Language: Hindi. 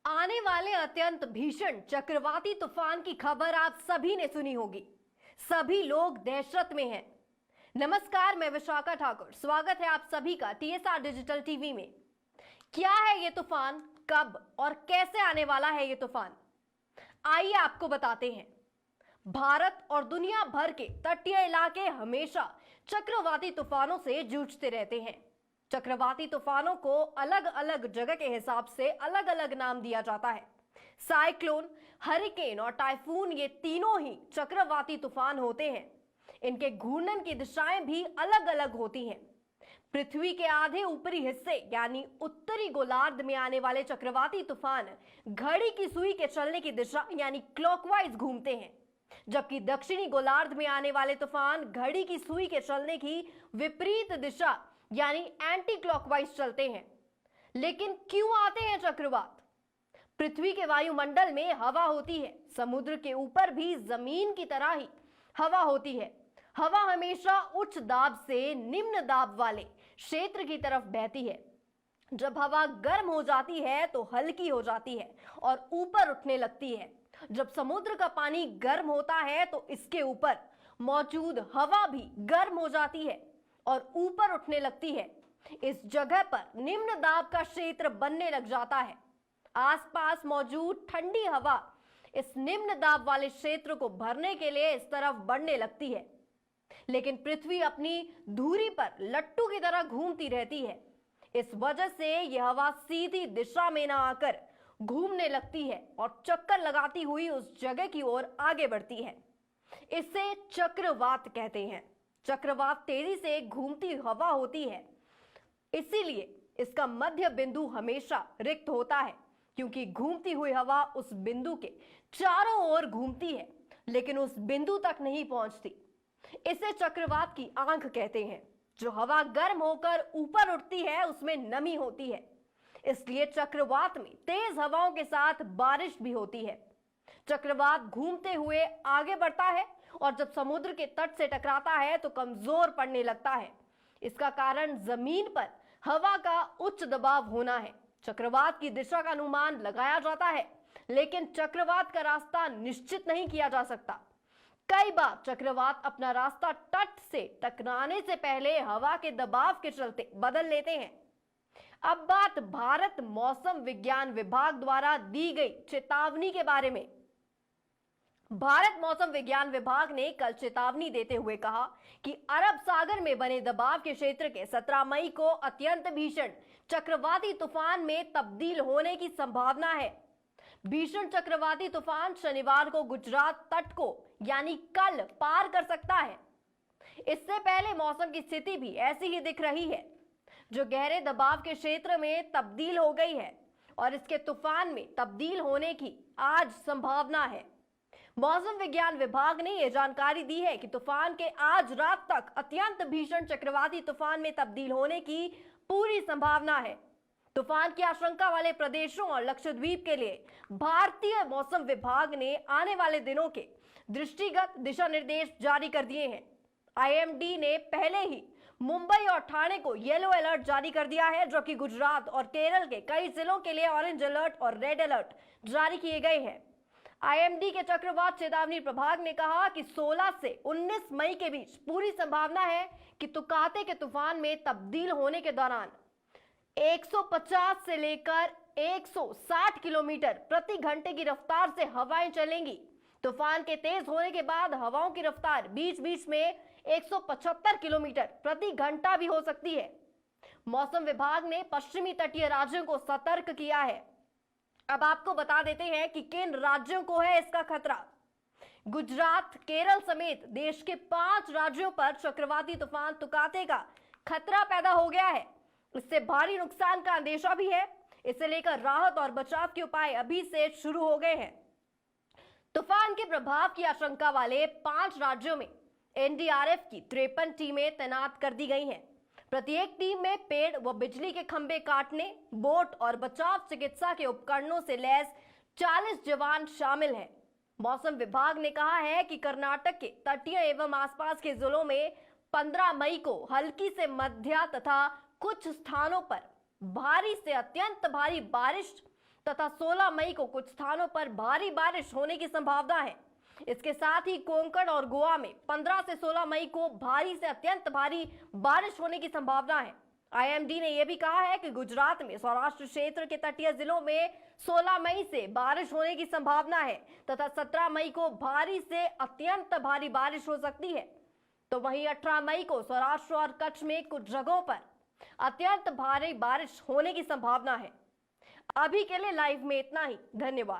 आने वाले अत्यंत भीषण चक्रवाती तूफान की खबर आप सभी ने सुनी होगी। सभी लोग दहशत में हैं। नमस्कार, मैं विशाखा ठाकुर। स्वागत है आप सभी का टीएसआर डिजिटल टीवी में। क्या है ये तूफान, कब और कैसे आने वाला है ये तूफान, आइए आपको बताते हैं। भारत और दुनिया भर के तटीय इलाके हमेशा चक्रवाती तूफानों से जूझते रहते हैं। चक्रवाती तूफानों को अलग अलग जगह के हिसाब से अलग अलग नाम दिया जाता है। साइक्लोन, हरिकेन और टाइफून, ये तीनों ही चक्रवाती तूफान होते हैं। इनके घूर्णन की दिशाएं भी अलग अलग होती हैं। पृथ्वी के आधे ऊपरी हिस्से यानी उत्तरी गोलार्ध में आने वाले चक्रवाती तूफान घड़ी की सुई के चलने की दिशा यानी क्लॉकवाइज घूमते हैं, जबकि दक्षिणी गोलार्ध में आने वाले तूफान घड़ी की सुई के चलने की विपरीत दिशा यानी एंटी क्लॉकवाइज चलते हैं। लेकिन क्यों आते हैं चक्रवात? पृथ्वी के वायुमंडल में हवा होती है, समुद्र के ऊपर भी जमीन की तरह ही हवा होती है। हवा हमेशा उच्च दाब से निम्न दाब वाले क्षेत्र की तरफ बहती है। जब हवा गर्म हो जाती है तो हल्की हो जाती है और ऊपर उठने लगती है। जब समुद्र का पानी गर्म होता है तो इसके ऊपर मौजूद हवा भी गर्म हो जाती है और ऊपर उठने लगती है। इस जगह पर निम्न दाब का क्षेत्र बनने लग जाता है। आसपास मौजूद ठंडी हवा इस निम्न दाब वाले क्षेत्र को भरने के लिए इस तरफ बढ़ने लगती है। लेकिन पृथ्वी अपनी धुरी पर लट्टू की तरह घूमती रहती है। इस वजह से यह हवा सीधी दिशा में ना आकर घूमने लगती है और चक्कर लगाती हुई उस जगह की ओर आगे बढ़ती है। इसे चक्रवात कहते हैं। चक्रवात तेजी से घूमती हवा होती है, इसीलिए इसका मध्य बिंदु हमेशा रिक्त होता है, क्योंकि घूमती हुई हवा उस बिंदु के चारों ओर घूमती है लेकिन उस बिंदु तक नहीं पहुंचती। इसे चक्रवात की आंख कहते हैं। जो हवा गर्म होकर ऊपर उठती है उसमें नमी होती है, इसलिए चक्रवात में तेज हवाओं के साथ बारिश भी होती है। चक्रवात घूमते हुए आगे बढ़ता है और जब समुद्र के तट से टकराता है तो कमजोर पड़ने लगता है। इसका कारण जमीन पर हवा का उच्च दबाव होना है। चक्रवात की दिशा का अनुमान लगाया जाता है, लेकिन चक्रवात का रास्ता निश्चित नहीं किया जा सकता। कई बार चक्रवात अपना रास्ता तट से टकराने से पहले हवा के दबाव के चलते बदल लेते हैं। अब बात भारत मौसम विज्ञान विभाग द्वारा दी गई चेतावनी के बारे में। भारत मौसम विज्ञान विभाग ने कल चेतावनी देते हुए कहा कि अरब सागर में बने दबाव के क्षेत्र के 17 मई को अत्यंत भीषण चक्रवाती तूफान में तब्दील होने की संभावना है। भीषण चक्रवाती तूफान शनिवार को गुजरात तट को यानी कल पार कर सकता है। इससे पहले मौसम की स्थिति भी ऐसी ही दिख रही है, जो गहरे दबाव के क्षेत्र में तब्दील हो गई है और इसके तूफान में तब्दील होने की आज संभावना है। मौसम विज्ञान विभाग ने यह जानकारी दी है कि तूफान के आज रात तक अत्यंत भीषण चक्रवाती तूफान में तब्दील होने की पूरी संभावना है। तूफान की आशंका वाले प्रदेशों और लक्षद्वीप के लिए भारतीय मौसम विभाग ने आने वाले दिनों के दृष्टिगत दिशा निर्देश जारी कर दिए हैं। आईएमडी ने पहले ही मुंबई और ठाणे को येलो अलर्ट जारी कर दिया है, जो कि गुजरात और केरल के कई जिलों के लिए ऑरेंज अलर्ट और रेड अलर्ट जारी किए गए हैं। आईएमडी के चक्रवात चेतावनी प्रभाग ने कहा कि 16 से 19 मई के बीच पूरी संभावना है कि तुकाते के तूफान में तब्दील होने के दौरान 150 से लेकर 160 किलोमीटर प्रति घंटे की रफ्तार से हवाएं चलेंगी। तूफान के तेज होने के बाद हवाओं की रफ्तार बीच बीच में 175 किलोमीटर प्रति घंटा भी हो सकती है। मौसम विभाग ने पश्चिमी तटीय राज्यों को सतर्क किया है। अब आपको बता देते हैं कि किन राज्यों को है इसका खतरा। गुजरात, केरल समेत देश के 5 राज्यों पर चक्रवाती तूफान तुकाते का खतरा पैदा हो गया है। इससे भारी नुकसान का अंदेशा भी है। इसे लेकर राहत और बचाव के उपाय अभी से शुरू हो गए हैं। तूफान के प्रभाव की आशंका वाले 5 राज्यों में एनडीआरएफ की 53 टीमें तैनात कर दी गई हैं। प्रत्येक टीम में पेड़ व बिजली के खंभे काटने, बोट और बचाव चिकित्सा के उपकरणों से लैस 40 जवान शामिल हैं। मौसम विभाग ने कहा है कि कर्नाटक के तटीय एवं आसपास के जिलों में 15 मई को हल्की से मध्य तथा कुछ स्थानों पर भारी से अत्यंत भारी बारिश तथा 16 मई को कुछ स्थानों पर भारी बारिश होने की संभावना है। इसके साथ ही कोंकण और गोवा में 15 से 16 मई को भारी से अत्यंत भारी बारिश होने की संभावना है। आईएमडी ने यह भी कहा है कि गुजरात में सौराष्ट्र क्षेत्र के तटीय जिलों में 16 मई से बारिश होने की संभावना है तथा 17 मई को भारी से अत्यंत भारी बारिश हो सकती है। तो वहीं 18 मई को सौराष्ट्र और कच्छ में कुछ जगहों पर अत्यंत भारी बारिश होने की संभावना है। अभी के लिए लाइव में इतना ही। धन्यवाद।